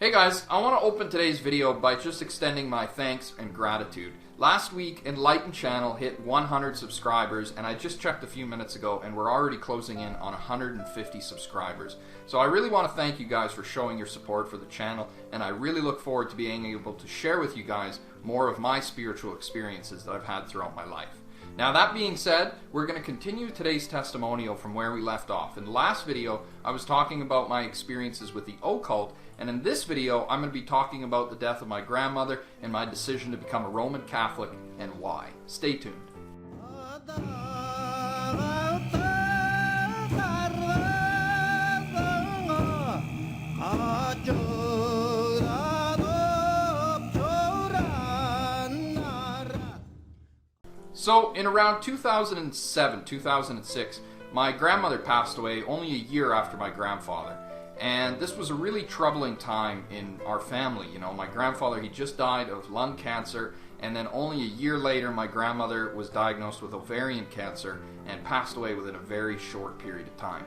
Hey guys, I want to open today's video by just extending my thanks and gratitude. Last week, Enlighten channel hit 100 subscribers, and I just checked a few minutes ago, and we're already closing in on 150 subscribers. So I really want to thank you guys for showing your support for the channel, and I really look forward to being able to share with you guys more of my spiritual experiences that I've had throughout my life. Now that being said, we're going to continue today's testimonial from where we left off. In the last video, I was talking about my experiences with the occult, and in this video, I'm going to be talking about the death of my grandmother and my decision to become a Roman Catholic and why. Stay tuned. So, in around 2007, 2006, my grandmother passed away only a year after my grandfather. And this was a really troubling time in our family. You know, my grandfather, he just died of lung cancer, and then only a year later, my grandmother was diagnosed with ovarian cancer and passed away within a very short period of time.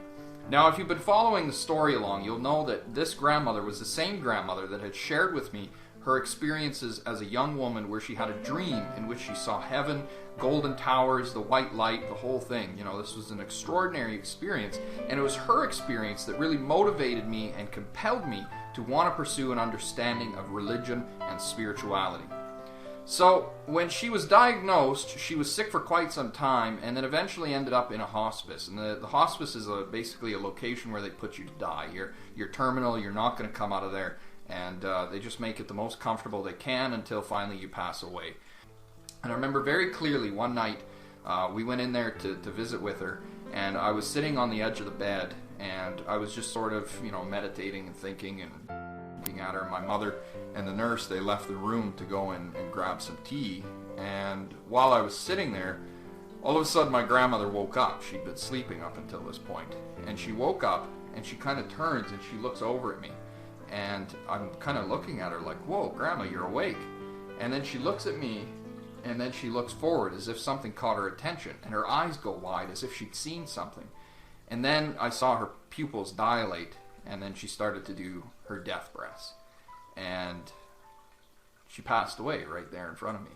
Now, if you've been following the story along, you'll know that this grandmother was the same grandmother that had shared with me her experiences as a young woman where she had a dream in which she saw heaven, golden towers, the white light, the whole thing. You know, this was an extraordinary experience, and it was her experience that really motivated me and compelled me to want to pursue an understanding of religion and spirituality. So, when she was diagnosed, she was sick for quite some time, and then eventually ended up in a hospice. And the hospice is basically a location where they put you to die. You're terminal, you're not going to come out of there. And they just make it the most comfortable they can until finally you pass away. And I remember very clearly one night we went in there to visit with her, and I was sitting on the edge of the bed, and I was just sort of, you know, meditating and thinking and looking at her. My mother and the nurse, they left the room to go and grab some tea, and while I was sitting there, all of a sudden my grandmother woke up. She'd been sleeping up until this point, and she woke up and she kind of turns and she looks over at me. And I'm kind of looking at her like, whoa, Grandma, you're awake. And then she looks at me, and then she looks forward as if something caught her attention. And her eyes go wide as if she'd seen something. And then I saw her pupils dilate, and then she started to do her death breaths. And she passed away right there in front of me.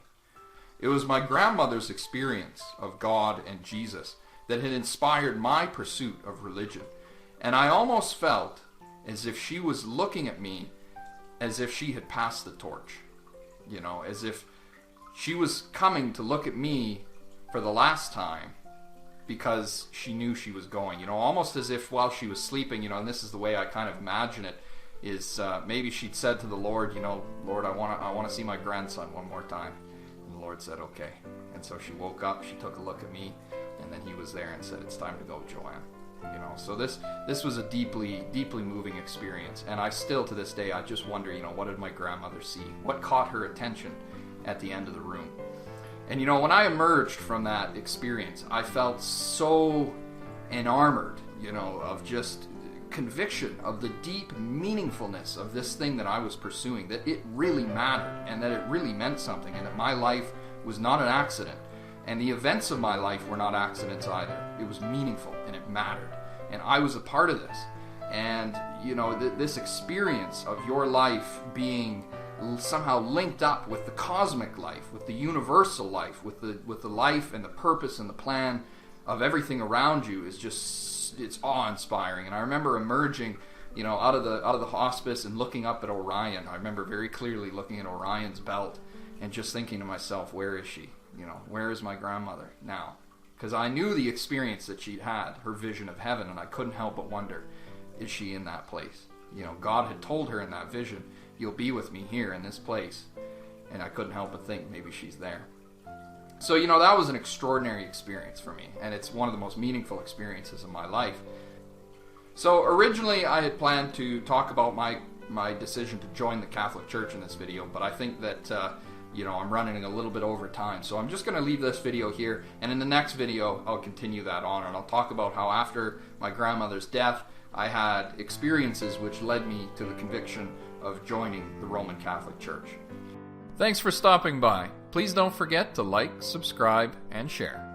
It was my grandmother's experience of God and Jesus that had inspired my pursuit of religion. And I almost felt as if she was looking at me as if she had passed the torch. You know, as if she was coming to look at me for the last time because she knew she was going. You know, almost as if while she was sleeping, you know, and this is the way I kind of imagine it, is maybe she'd said to the Lord, you know, Lord, I want to see my grandson one more time. And the Lord said, okay. And so she woke up, she took a look at me, and then he was there and said, it's time to go, Joanne. You know, so this was a deeply moving experience, and I still to this day I just wonder, you know, what did my grandmother see? What caught her attention at the end of the room? And you know, when I emerged from that experience, I felt so enamored, you know, of just conviction of the deep meaningfulness of this thing that I was pursuing, that it really mattered and that it really meant something, and that my life was not an accident. And the events of my life were not accidents either. It was meaningful and it mattered. And I was a part of this. And, you know, this experience of your life being somehow linked up with the cosmic life, with the universal life, with the life and the purpose and the plan of everything around you is just, it's awe-inspiring. And I remember emerging, you know, out of the hospice and looking up at Orion. I remember very clearly looking at Orion's belt and just thinking to myself, where is she? You know, where is my grandmother now? Because I knew the experience that she'd had, her vision of heaven, and I couldn't help but wonder, is she in that place? You know, God had told her in that vision, you'll be with me here in this place. And I couldn't help but think, maybe she's there. So, you know, that was an extraordinary experience for me, and it's one of the most meaningful experiences of my life. So originally I had planned to talk about my decision to join the Catholic Church in this video, but I think that you know, I'm running a little bit over time, so I'm just going to leave this video here, and in the next video I'll continue that on, and I'll talk about how after my grandmother's death I had experiences which led me to the conviction of joining the Roman Catholic Church. Thanks for stopping by. Please don't forget to like, subscribe, and share.